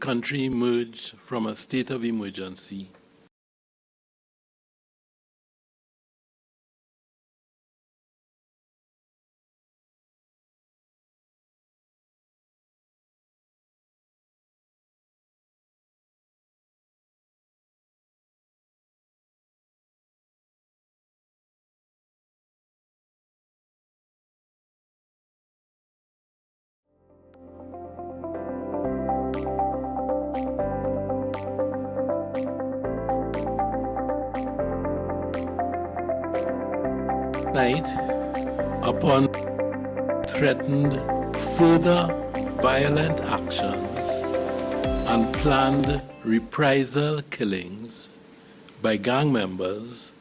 country emerged from a state of emergency, upon threatened further violent actions and planned reprisal killings by gang members,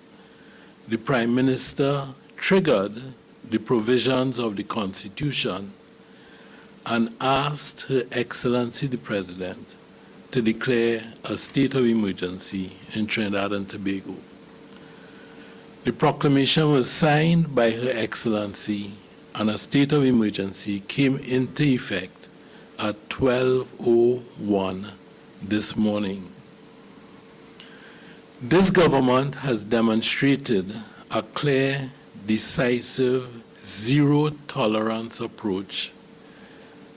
the Prime Minister triggered the provisions of the Constitution and asked Her Excellency the President to declare a state of emergency in Trinidad and Tobago. The proclamation was signed by Her Excellency, and a state of emergency came into effect at 12:01 this morning. This government has demonstrated a clear, decisive, zero-tolerance approach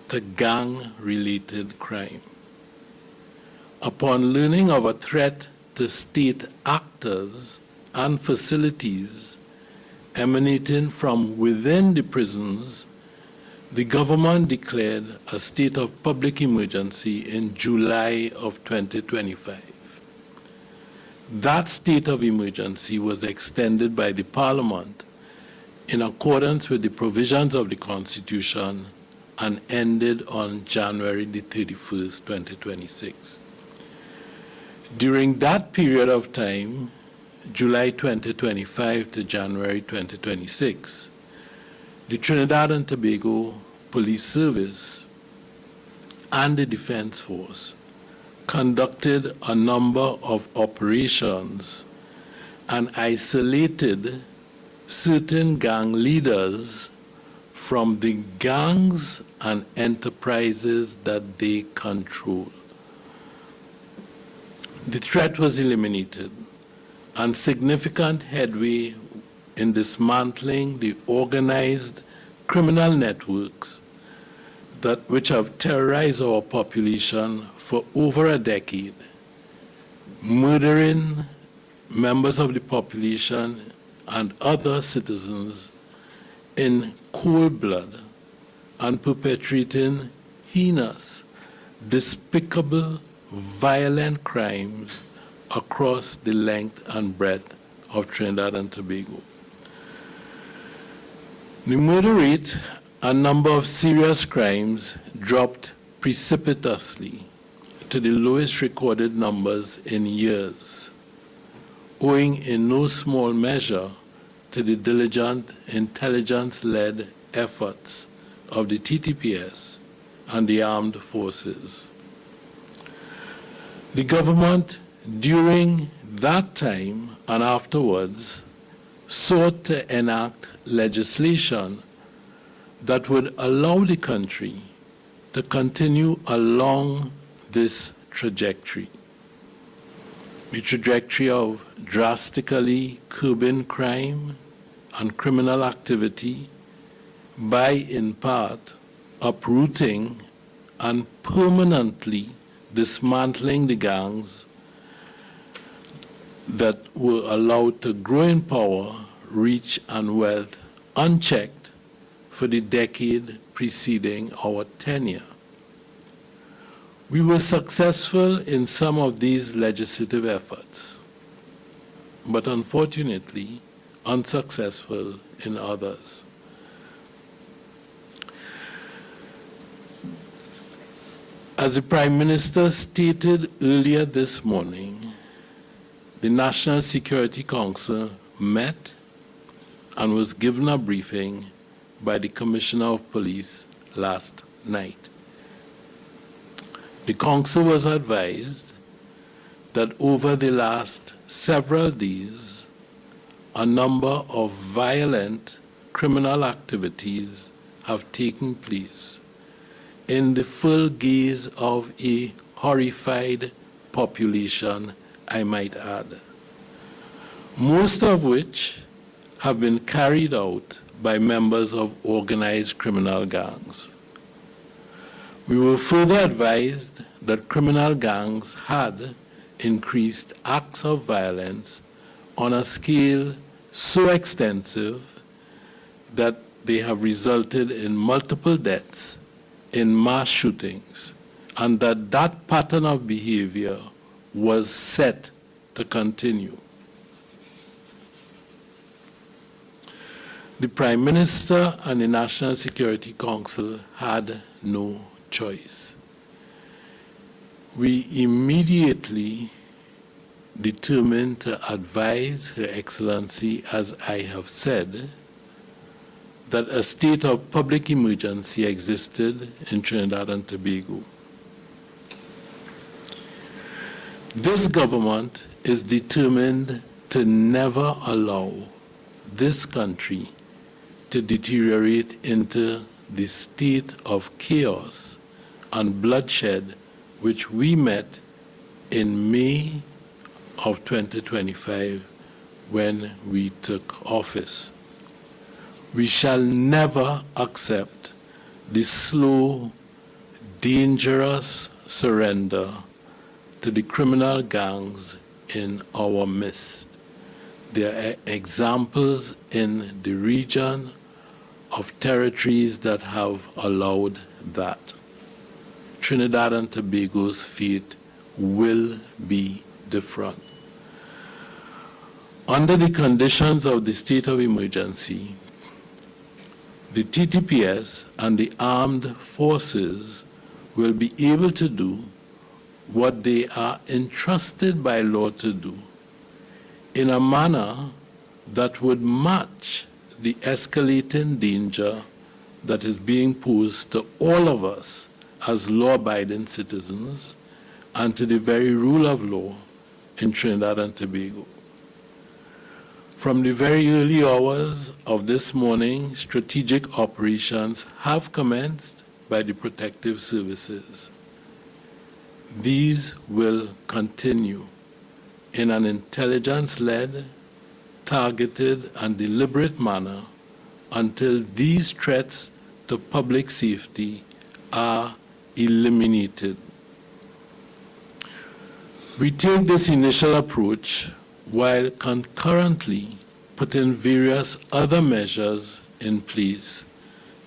to gang-related crime. Upon learning of a threat to state actors and facilities emanating from within the prisons, the government declared a state of public emergency in July of 2025. That state of emergency was extended by the Parliament in accordance with the provisions of the Constitution and ended on January the 31st, 2026. During that period of time, July 2025 to January 2026, the Trinidad and Tobago Police Service and the Defense Force conducted a number of operations and isolated certain gang leaders from the gangs and enterprises that they control. The threat was eliminated, and significant headway in dismantling the organized criminal networks which have terrorized our population for over a decade, murdering members of the population and other citizens in cold blood and perpetrating heinous, despicable, violent crimes across the length and breadth of Trinidad and Tobago. The murder rate and number of serious crimes dropped precipitously to the lowest recorded numbers in years, owing in no small measure to the diligent intelligence-led efforts of the TTPS and the armed forces. The government during that time and afterwards sought to enact legislation that would allow the country to continue along this trajectory. The trajectory of drastically curbing crime and criminal activity by, in part, uprooting and permanently dismantling the gangs that were allowed to grow in power, reach, and wealth unchecked for the decade preceding our tenure. We were successful in some of these legislative efforts, but unfortunately unsuccessful in others. As the Prime Minister stated earlier this morning, the National Security Council met and was given a briefing by the Commissioner of Police last night. The Council was advised that over the last several days, a number of violent criminal activities have taken place in the full gaze of a horrified population, I might add, most of which have been carried out by members of organized criminal gangs. We were further advised that criminal gangs had increased acts of violence on a scale so extensive that they have resulted in multiple deaths, in mass shootings, and that that pattern of behavior was set to continue. The Prime Minister and the National Security Council had no choice. We immediately determined to advise Her Excellency, as I have said, that a state of public emergency existed in Trinidad and Tobago. This government is determined to never allow this country to deteriorate into the state of chaos and bloodshed which we met in May of 2025 when we took office. We shall never accept the slow, dangerous surrender to the criminal gangs in our midst. There are examples in the region of territories that have allowed that. Trinidad and Tobago's fate will be different. Under the conditions of the state of emergency, the TTPS and the armed forces will be able to do what they are entrusted by law to do in a manner that would match the escalating danger that is being posed to all of us as law-abiding citizens and to the very rule of law in Trinidad and Tobago. From the very early hours of this morning, strategic operations have commenced by the protective services. These will continue in an intelligence-led, targeted, and deliberate manner until these threats to public safety are eliminated. We take this initial approach while concurrently putting various other measures in place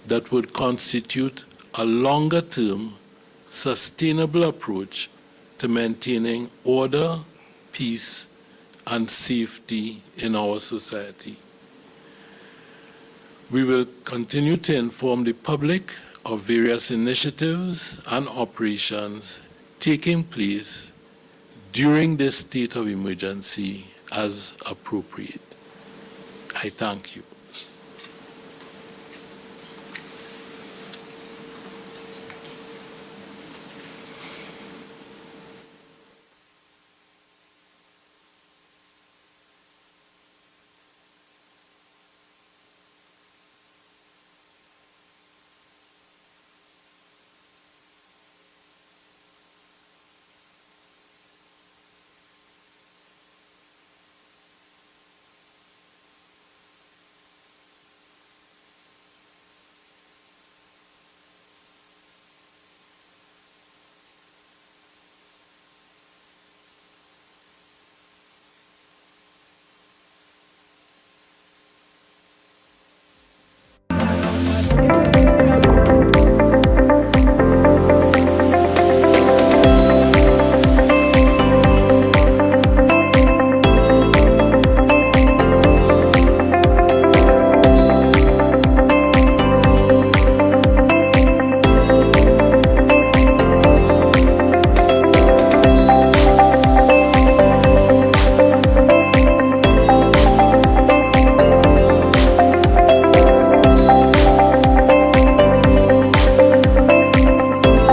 that would constitute a longer-term, sustainable approach to maintaining order, peace, and safety in our society. We will continue to inform the public of various initiatives and operations taking place during this state of emergency as appropriate. I thank you.